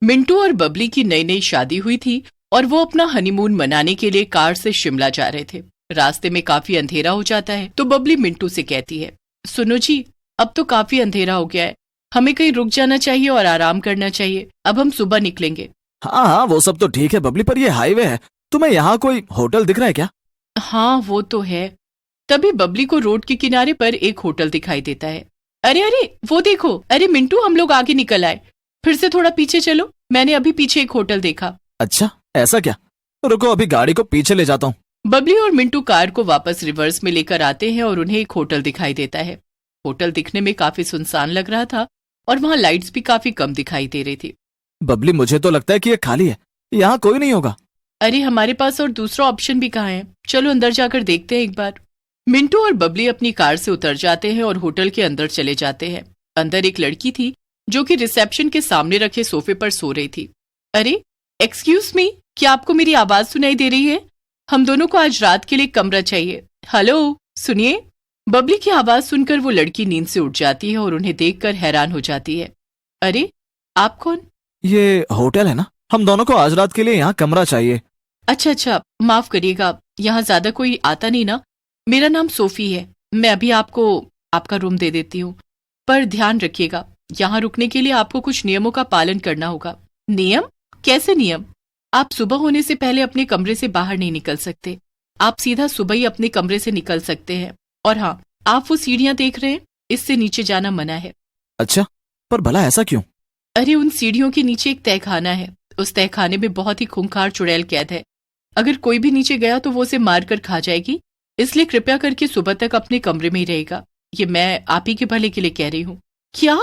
मिंटू और बबली की नई नई शादी हुई थी और वो अपना हनीमून मनाने के लिए कार से शिमला जा रहे थे। रास्ते में काफी अंधेरा हो जाता है तो बबली मिंटू से कहती है, सुनो जी, अब तो काफी अंधेरा हो गया है, हमें कहीं रुक जाना चाहिए और आराम करना चाहिए। अब हम सुबह निकलेंगे। हाँ हाँ, वो सब तो ठीक है बबली, पर ये हाईवे है, तुम्हें यहाँ कोई होटल दिख रहा है क्या? हाँ वो तो है। तभी बबली को रोड के किनारे पर एक होटल दिखाई देता है। अरे अरे वो देखो, अरे मिंटू, हम लोग आगे निकल आए, फिर से थोड़ा पीछे चलो, मैंने अभी पीछे एक होटल देखा। अच्छा ऐसा क्या? रुको अभी गाड़ी को पीछे ले जाता हूँ। बबली और मिंटू कार को वापस रिवर्स में लेकर आते हैं और उन्हें एक होटल दिखाई देता है। होटल दिखने में काफी सुनसान लग रहा था और वहाँ लाइट्स भी काफी कम दिखाई दे रही थी। बबली मुझे तो लगता है कि ये खाली है, यहाँ कोई नहीं होगा। अरे हमारे पास और दूसरा ऑप्शन भी कहाँ है, चलो अंदर जाकर देखते हैं एक बार। मिंटू और बबली अपनी कार से उतर जाते हैं और होटल के अंदर चले जाते हैं। अंदर एक लड़की थी जो कि रिसेप्शन के सामने रखे सोफे पर सो रही थी। अरे एक्सक्यूज मी, क्या आपको मेरी आवाज सुनाई दे रही है? हम दोनों को आज रात के लिए कमरा चाहिए। हेलो सुनिए। बबली की आवाज सुनकर वो लड़की नींद से उठ जाती है और उन्हें देखकर हैरान हो जाती है। अरे आप कौन? ये होटल है ना, हम दोनों को आज रात के लिए यहाँ कमरा चाहिए। अच्छा, माफ करिएगा, यहाँ ज्यादा कोई आता नहीं ना। मेरा नाम सोफी है, मैं अभी आपको आपका रूम दे देती हूँ, पर ध्यान रखिएगा, यहाँ रुकने के लिए आपको कुछ नियमों का पालन करना होगा। नियम? कैसे नियम? आप सुबह होने से पहले अपने कमरे से बाहर नहीं निकल सकते, आप सीधा सुबह ही अपने कमरे से निकल सकते हैं। और हाँ, आप वो सीढ़ियाँ देख रहे हैं, इससे नीचे जाना मना है। अच्छा, पर भला ऐसा क्यों? अरे उन सीढ़ियों के नीचे एक तहखाना है, उस तहखाने में बहुत ही खूंखार चुड़ैल कैद है। अगर कोई भी नीचे गया तो वो उसे मार कर खा जाएगी, इसलिए कृपया करके सुबह तक अपने कमरे में ही रहेगा। ये मैं आप ही के भले के लिए कह रही हूँ। क्या?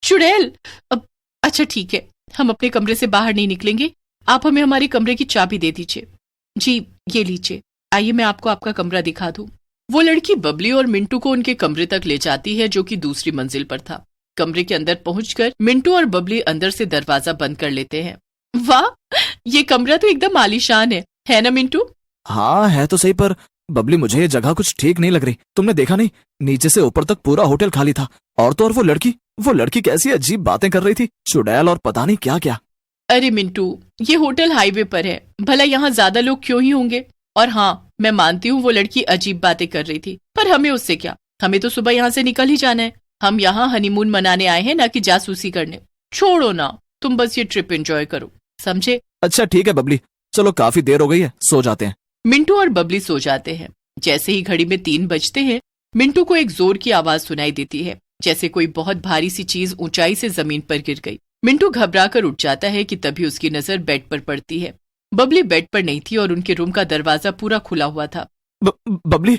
चुड़ैल? अच्छा ठीक है, हम अपने कमरे से बाहर नहीं निकलेंगे, आप हमें हमारे कमरे की चाबी दे दीजिए। जी ये लीजिए, आइए मैं आपको आपका कमरा दिखा दूं। वो लड़की बबली और मिंटू को उनके कमरे तक ले जाती है जो कि दूसरी मंजिल पर था। कमरे के अंदर पहुंचकर मिंटू और बबली अंदर से दरवाजा बंद कर लेते हैं। वाह, ये कमरा तो एकदम आलीशान है ना मिंटू? हाँ है तो सही, पर बबली मुझे ये जगह कुछ ठीक नहीं लग रही। तुमने देखा नहीं, नीचे से ऊपर तक पूरा होटल खाली था, और तो और वो लड़की कैसी अजीब बातें कर रही थी, चुड़ैल और पता नहीं क्या क्या। अरे मिंटू, ये होटल हाईवे पर है, भला यहाँ ज्यादा लोग क्यों ही होंगे? और हाँ, मैं मानती हूँ वो लड़की अजीब बातें कर रही थी, पर हमें उससे क्या, हमें तो सुबह यहाँ से निकल ही जाना है। हम यहाँ हनीमून मनाने आए हैं, ना कि जासूसी करने। छोड़ो ना, तुम बस ये ट्रिप एंजॉय करो, समझे? अच्छा ठीक है बबली, चलो काफी देर हो गई है, सो जाते हैं। मिंटू और बबली सो जाते हैं। जैसे ही घड़ी में 3 बजते हैं, मिंटू को एक जोर की आवाज सुनाई देती है, जैसे कोई बहुत भारी सी चीज ऊंचाई से जमीन पर गिर गई। मिंटू घबराकर उठ जाता है कि तभी उसकी नजर बेड पर पड़ती है। बबली बेड पर नहीं थी और उनके रूम का दरवाजा पूरा खुला हुआ था। बबली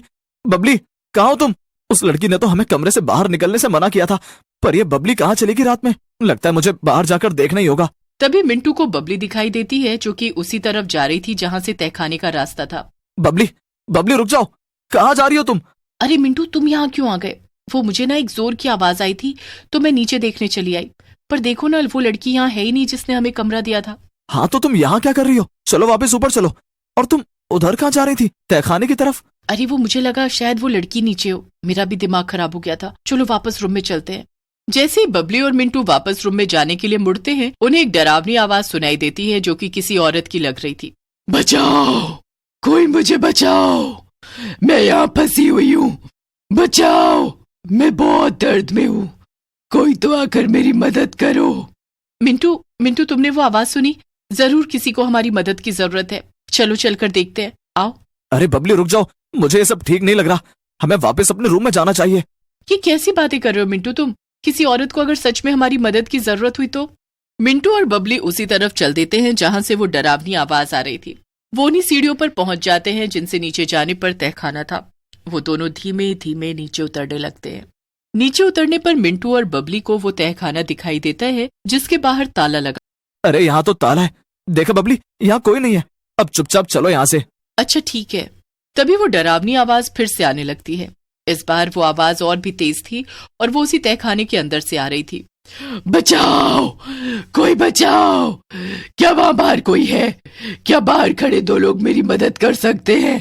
कहाँ हो तुम? उस लड़की ने तो हमें कमरे से बाहर निकलने से मना किया था, पर ये बबली कहाँ चलेगी रात में? लगता है मुझे बाहर जाकर देखना ही होगा। तभी मिंटू को बबली दिखाई देती है जो कि उसी तरफ जा रही थी जहाँ से तहखाने का रास्ता था। बबली रुक जाओ, कहाँ जा रही हो तुम? अरे मिंटू, तुम यहाँ क्यों आ गए? वो मुझे ना एक जोर की आवाज आई थी तो मैं नीचे देखने चली आई, पर देखो ना, वो लड़की यहाँ है ही नहीं जिसने हमें कमरा दिया था। हाँ तो तुम यहाँ क्या कर रही हो? चलो वापस ऊपर चलो। और तुम उधर कहाँ जा रही थी, तहखाने की तरफ? अरे वो मुझे लगा शायद वो लड़की नीचे हो, मेरा भी दिमाग खराब हो गया था। चलो वापस रूम में चलते हैं। जैसे ही बबली और मिंटू वापस रूम में जाने के लिए मुड़ते हैं, उन्हें एक डरावनी आवाज सुनाई देती है जो कि किसी औरत की लग रही थी। बचाओ, कोई मुझे बचाओ, मैं यहाँ फंसी हुई हूँ, बचाओ, मैं बहुत दर्द में हूँ, कोई तो आकर मेरी मदद करो। मिंटू, तुमने वो आवाज सुनी? जरूर किसी को हमारी मदद की जरूरत है, चलो चलकर देखते हैं, आओ। अरे बबली रुक जाओ, मुझे ये सब ठीक नहीं लग रहा, हमें वापस अपने रूम में जाना चाहिए। ये कैसी बातें कर रहे हो मिंटू तुम? किसी औरत को अगर सच में हमारी मदद की जरूरत हुई तो? मिंटू और बबली उसी तरफ चल देते हैं जहां से वो डरावनी आवाज आ रही थी। वो उन्हीं सीढ़ियों पर पहुंच जाते हैं जिनसे नीचे जाने पर तहखाना था। वो दोनों धीमे धीमे नीचे उतरने लगते हैं। नीचे उतरने पर मिंटू और बबली को वो तहखाना दिखाई देता है जिसके बाहर ताला लगा। अरे यहाँ तो ताला है, देखा बबली, यहाँ कोई नहीं है, अब चुपचाप चलो यहाँ से। अच्छा ठीक है। तभी वो डरावनी आवाज फिर से आने लगती है। इस बार वो आवाज और भी तेज थी और वो उसी तहखाने के अंदर से आ रही थी। बचाओ, कोई बचाओ, क्या वहां बाहर कोई है? क्या बाहर खड़े 2 लोग मेरी मदद कर सकते हैं?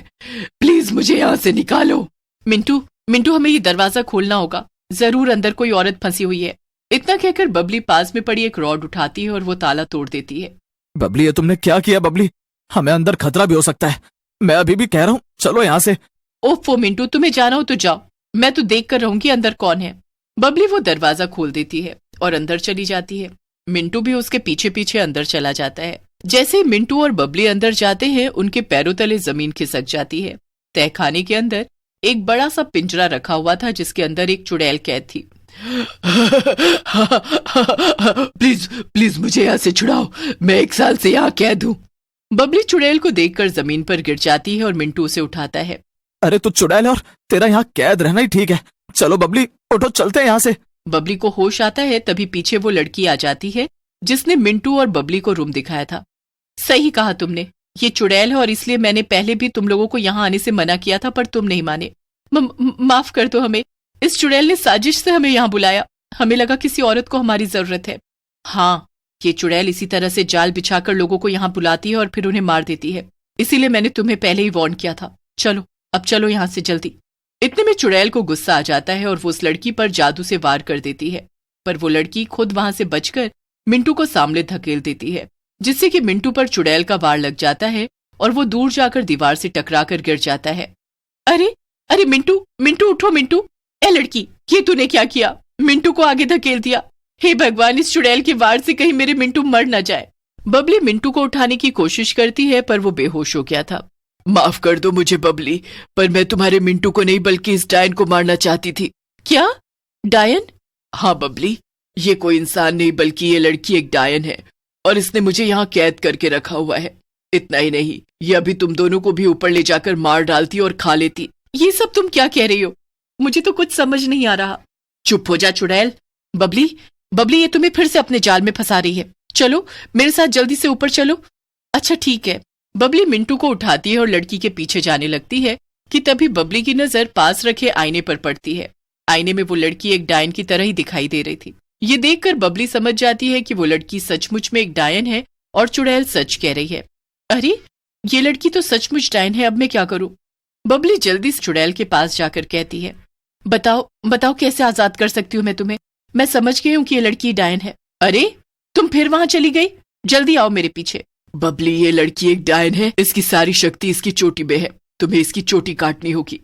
प्लीज मुझे यहाँ से निकालो। मिंटू, हमें ये दरवाजा खोलना होगा, जरूर अंदर कोई औरत फंसी हुई है, इतना कहकर बबली पास में पड़ी एक रॉड उठाती है और वो ताला तोड़ देती है। बबली, ये तुमने क्या किया बबली? हमें अंदर खतरा भी हो सकता है। मैं अभी भी कह रहा हूँ, चलो यहाँ से। ओफो मिंटू, तुम्हें जाना हो तो जाओ, मैं तो देख कर रहूंगी अंदर कौन है। बबली वो दरवाजा खोल देती है और अंदर चली जाती है। मिंटू भी उसके पीछे पीछे अंदर चला जाता है। जैसे ही मिंटू और बबली अंदर जाते हैं, उनके पैरों तले जमीन खिसक जाती है। तहखाने के अंदर एक बड़ा सा पिंजरा रखा हुआ था जिसके अंदर एक चुड़ैल कैद थी। प्लीज प्लीज मुझे यहाँ से छुड़ाओ, मैं 1 साल से यहाँ कैद हूँ। बबली चुड़ैल को देखकर जमीन पर गिर जाती है और मिंटू उसे उठाता है। अरे तू चुड़ैल है और तेरा यहाँ कैद रहना ही ठीक है। चलो बबली, उठो, चलते हैं यहाँ से। बबली को होश आता है, तभी पीछे वो लड़की आ जाती है जिसने मिंटू और बबली को रूम दिखाया था। सही कहा तुमने, ये चुड़ैल है और इसलिए मैंने पहले भी तुम लोगों को यहाँ आने से मना किया था, पर तुम नहीं माने। माफ कर दो हमें। इस चुड़ैल ने साजिश से हमें यहाँ बुलाया। हमें लगा किसी औरत को हमारी जरूरत है। हाँ, ये चुड़ैल इसी तरह से जाल बिछाकर लोगों को यहाँ बुलाती है और फिर उन्हें मार देती है। इसीलिए मैंने तुम्हें पहले ही वार्न किया था। चलो अब चलो यहाँ से जल्दी। इतने में चुड़ैल को गुस्सा आ जाता है और वो उस लड़की पर जादू से वार कर देती है, पर वो लड़की खुद वहां से बचकर मिंटू को सामने धकेल देती है, जिससे कि मिंटू पर चुड़ैल का वार लग जाता है और वो दूर जाकर दीवार से टकराकर गिर जाता है। अरे अरे मिंटू, मिंटू उठो मिंटू। ए लड़की, ये तूने क्या किया? मिंटू को आगे धकेल दिया। हे भगवान, इस चुड़ैल के वार से कहीं मेरे मिंटू मर न जाए। बबली मिंटू को उठाने की कोशिश करती है पर वो बेहोश हो गया था। माफ कर दो मुझे बबली, पर मैं तुम्हारे मिंटू को नहीं बल्कि इस डायन को मारना चाहती थी। क्या? डायन? हाँ बबली, ये कोई इंसान नहीं बल्कि ये लड़की एक डायन है और इसने मुझे यहाँ कैद करके रखा हुआ है। इतना ही नहीं, ये अभी तुम दोनों को भी ऊपर ले जाकर मार डालती और खा लेती। ये सब तुम क्या कह रही हो? मुझे तो कुछ समझ नहीं आ रहा। चुप हो जा चुड़ैल। बबली, बबली ये तुम्हें फिर से अपने जाल में फंसा रही है। चलो मेरे साथ जल्दी से ऊपर चलो। अच्छा ठीक है। बबली मिंटू को उठाती है और लड़की के पीछे जाने लगती है कि तभी बबली की नजर पास रखे आईने पर पड़ती है। आईने में वो लड़की एक डायन की तरह ही दिखाई दे रही थी। ये देखकर बबली समझ जाती है कि वो लड़की सचमुच में एक डायन है और चुड़ैल सच कह रही है। अरे ये लड़की तो सचमुच डायन है, अब मैं क्या करूं? बबली जल्दी से चुड़ैल के पास जाकर कहती है, बताओ बताओ कैसे आजाद कर सकती हूँ मैं तुम्हें? मैं समझ गई हूँ कि ये लड़की डायन है। अरे तुम फिर वहां चली गई, जल्दी आओ मेरे पीछे। बबली ये लड़की एक डायन है, इसकी सारी शक्ति इसकी चोटी में है, तुम्हें इसकी चोटी काटनी होगी।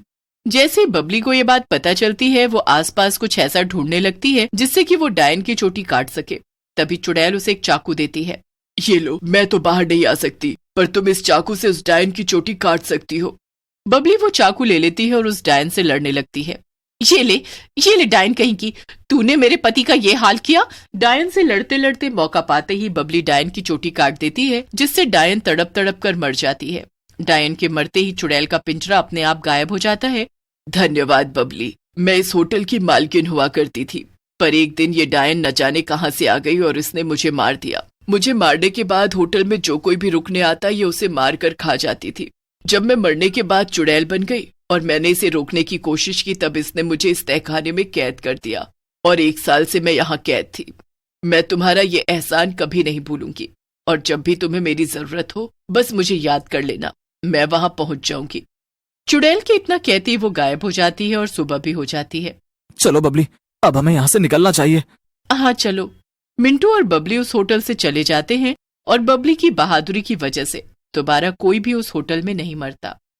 जैसे बबली को ये बात पता चलती है, वो आसपास कुछ ऐसा ढूंढने लगती है जिससे कि वो डायन की चोटी काट सके। तभी चुड़ैल उसे एक चाकू देती है। ये लो, मैं तो बाहर नहीं आ सकती, पर तुम इस चाकू से उस डायन की चोटी काट सकती हो। बबली वो चाकू ले लेती है और उस डायन से लड़ने लगती है। ये ले डायन कहीं की, तूने मेरे पति का ये हाल किया। डायन से लड़ते लड़ते मौका पाते ही बबली डायन की चोटी काट देती है, जिससे डायन तड़प तड़प कर मर जाती है। डायन के मरते ही चुड़ैल का पिंजरा अपने आप गायब हो जाता है। धन्यवाद बबली, मैं इस होटल की मालकिन हुआ करती थी, पर एक दिन ये डायन न जाने कहां से आ गई और इसने मुझे मार दिया। मुझे मारने के बाद होटल में जो कोई भी रुकने आता ये उसे मार कर खा जाती थी। जब मैं मरने के बाद चुड़ैल बन गई और मैंने इसे रोकने की कोशिश की, तब इसने मुझे इस तहखाने में कैद कर दिया और 1 साल से मैं यहाँ कैद थी। मैं तुम्हारा ये एहसान कभी नहीं भूलूंगी और जब भी तुम्हें मेरी जरूरत हो बस मुझे याद कर लेना, मैं वहां पहुंच जाऊंगी। चुड़ैल के इतना कहती वो गायब हो जाती है और सुबह भी हो जाती है। चलो बबली, अब हमें यहाँ से निकलना चाहिए। हाँ चलो। मिंटू और बबली उस होटल से चले जाते हैं और बबली की बहादुरी की वजह से दोबारा कोई भी उस होटल में नहीं मरता।